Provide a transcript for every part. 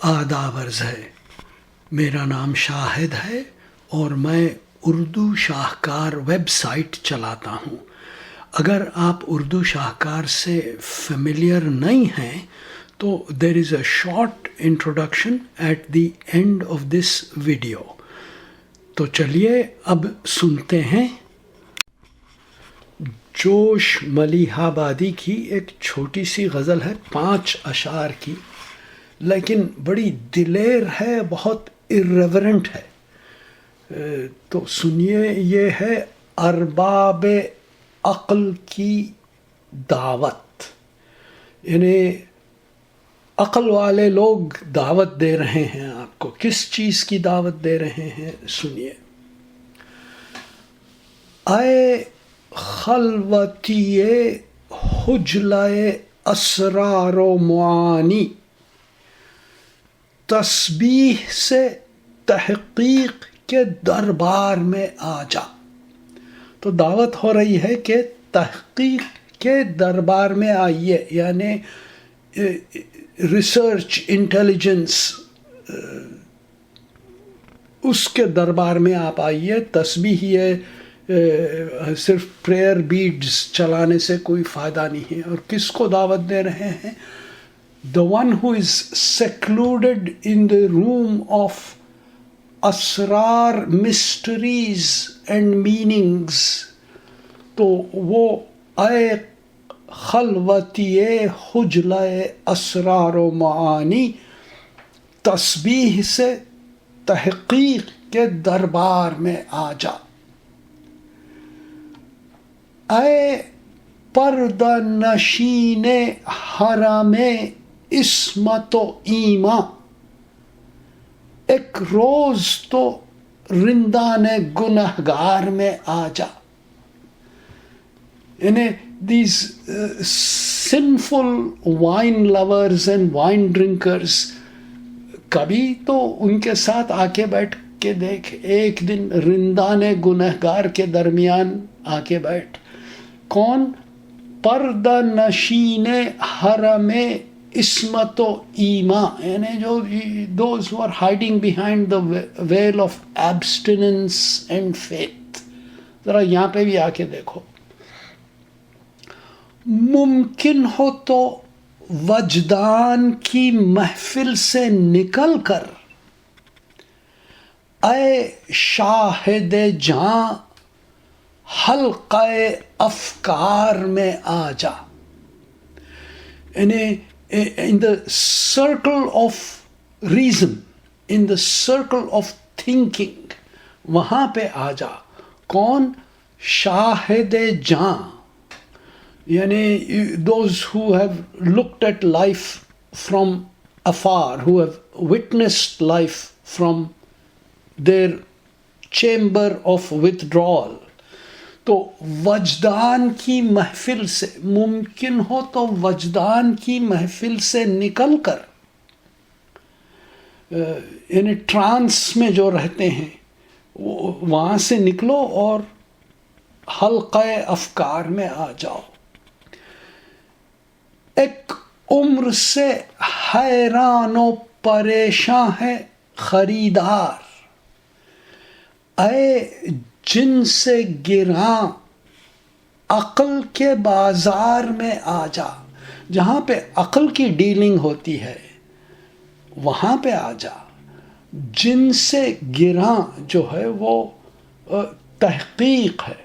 آداب عرض ہے. میرا نام شاہد ہے اور میں اردو شاہکار ویب سائٹ چلاتا ہوں. اگر آپ اردو شاہکار سے فیملیئر نہیں ہیں تو there is a short introduction at the end of this video. تو چلیے اب سنتے ہیں. جوش ملیح آبادی کی ایک چھوٹی سی غزل ہے 5 اشعار کی، لیکن بڑی دلیر ہے، بہت ایریورنٹ ہے. تو سنیے، یہ ہے ارباب عقل کی دعوت. یعنی عقل والے لوگ دعوت دے رہے ہیں آپ کو. کس چیز کی دعوت دے رہے ہیں سنیے. اے خلوتی حجلۂ اسرار و معانی، تسبیح سے تحقیق کے دربار میں آ جا. تو دعوت ہو رہی ہے کہ تحقیق کے دربار میں آئیے، یعنی ریسرچ، انٹیلیجنس، اس کے دربار میں آپ آئیے. تسبیح یہ صرف پریئر بیڈز چلانے سے کوئی فائدہ نہیں ہے. اور کس کو دعوت دے رہے ہیں؟ The one who is secluded in the room of Israr, mysteries and meanings. تو وہ اے خلوتی حجلۂ اسرار و معانی، تسبیح سے تحقیق کے دربار میں آ جا. اے پردہ نشین حرم عصمت و ایمان، ایک روز تو رندان گنہگار میں آ جا. یعنی these sinful wine lovers and wine drinkers، کبھی تو ان کے ساتھ آ کے بیٹھ کے دیکھ. ایک دن رندان گنہگار کے درمیان آ کے بیٹھ. کون؟ پردہ نشین حرم عصمت و ایمان، یعنی جو those who are hiding behind the veil of abstinence and faith. ذرا یہاں پہ بھی آ کے دیکھو. ممکن ہو تو وجدان کی محفل سے نکل کر، اے شاہد جاں حلقہ افکار میں آ جا. یعنی in the circle of reason, in the circle of thinking، وہاں پہ آ جا. کون؟ شاہد جاں، یعنی those who have looked at life from afar, who have witnessed life from their chamber of withdrawal. تو وجدان کی محفل سے، ممکن ہو تو وجدان کی محفل سے نکل کر، یعنی ٹرانس میں جو رہتے ہیں وہاں سے نکلو اور حلقہ افکار میں آ جاؤ. ایک عمر سے حیران و پریشاں ہے خریدار، اے جن سے گراں عقل کے بازار میں آ جا. جہاں پہ عقل کی ڈیلنگ ہوتی ہے وہاں پہ آ جا. جن سے گراں جو ہے وہ تحقیق ہے،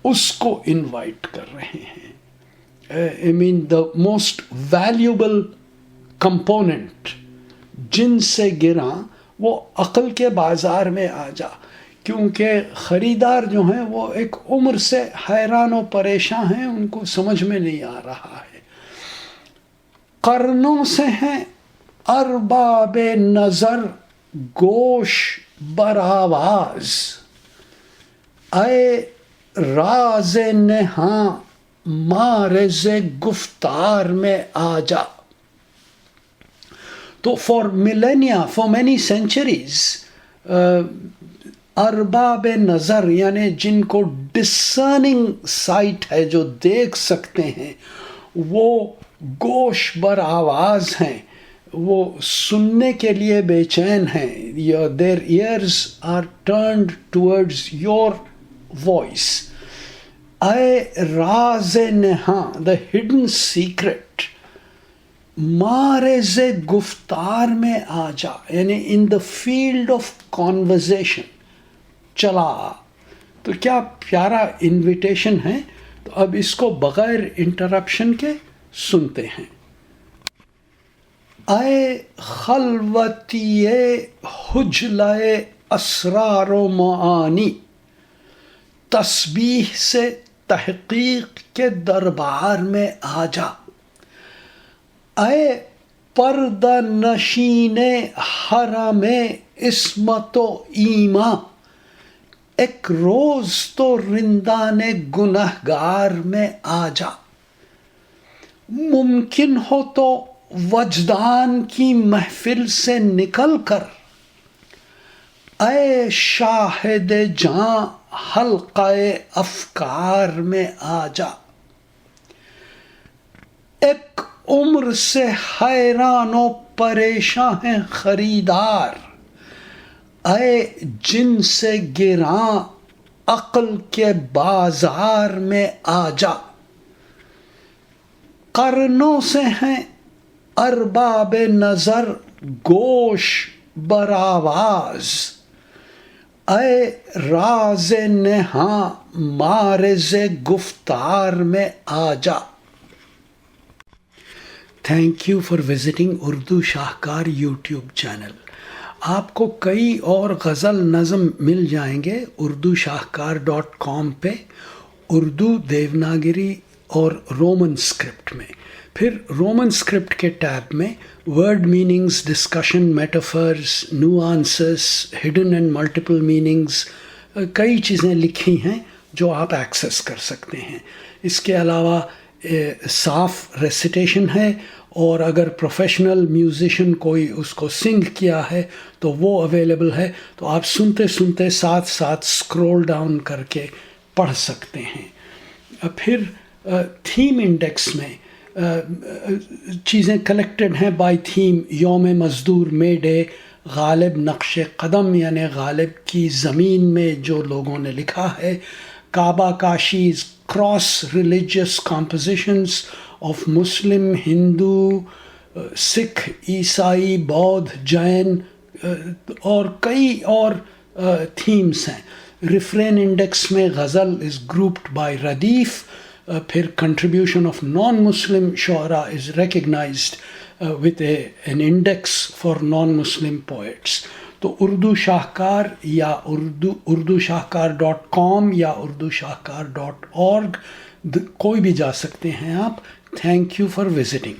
اس کو انوائٹ کر رہے ہیں. I mean the most valuable component، جن سے گراں وہ عقل کے بازار میں آ جا. کیونکہ خریدار جو ہیں وہ ایک عمر سے حیران و پریشان ہیں، ان کو سمجھ میں نہیں آ رہا ہے. قرنوں سے ہیں ارباب نظر گوش بر آواز، اے راز نہاں معرض گفتار میں آ جا. تو for millennia, for many centuries, ارباب نظر یعنی جن کو ڈسرننگ سائٹ ہے، جو دیکھ سکتے ہیں، وہ گوش بر آواز ہیں. وہ سننے کے لیے بے چین ہیں. Their ears are turned towards your voice. اے راز نہاں, the hidden secret, مارز گفتار میں آ جا, یعنی in the field of conversation چلا. تو کیا پیارا انویٹیشن ہے. تو اب اس کو بغیر انٹرپشن کے سنتے ہیں. اے خلوتی حجلہ اسرار و معانی, تسبیح سے تحقیق کے دربار میں آ جا. اے پردہ نشین حرم عصمت و ایمان, ایک روز تو رندان گنہگار میں آ جا. ممکن ہو تو وجدان کی محفل سے نکل کر, اے شاہد جاں حلقہ افکار میں آ جا. ایک عمر سے حیران و پریشاں ہیں خریدار, اے جن سے گراں عقل کے بازار میں آ جا. قرنوں سے ہیں ارباب نظر گوش برآواز, اے راز نہاں مارز گفتار میں آ جا. Thank you for visiting Urdu شاہکار یوٹیوب چینل. آپ کو کئی اور غزل نظم مل جائیں گے urdushahkar.com پہ, اردو دیوناگری اور رومن اسکرپٹ میں. پھر رومن اسکرپٹ کے ٹیب میں word meanings, discussion, metaphors, nuances, hidden and multiple meanings, کئی چیزیں لکھی ہیں جو آپ ایکسیس کر سکتے ہیں. اس کے علاوہ صاف ریسیٹیشن ہے, اور اگر پروفیشنل میوزیشین کوئی اس کو سنگ کیا ہے تو وہ اویلیبل ہے. تو آپ سنتے سنتے ساتھ ساتھ اسکرول ڈاؤن کر کے پڑھ سکتے ہیں. پھر تھیم انڈیکس میں چیزیں کلیکٹڈ ہیں بائی تھیم. یوم مزدور, مے ڈے, غالب نقش قدم یعنی غالب کی زمین میں جو لوگوں نے لکھا ہے, کعبہ کاشیز, cross religious compositions of Muslim, Hindu, Sikh, عیسائی, بودھ, جین, اور کئی اور تھیمز ہیں. ریفرین انڈیکس میں غزل از گروپڈ بائی ردیف. پھر کنٹریبیوشن آف نان مسلم شعراء از recognised with an index for non-Muslim poets. تو اردو شاہکار یا اردو شاہکار.com یا urdushahkar.org کوئی بھی جا سکتے ہیں آپ. Thank you for visiting.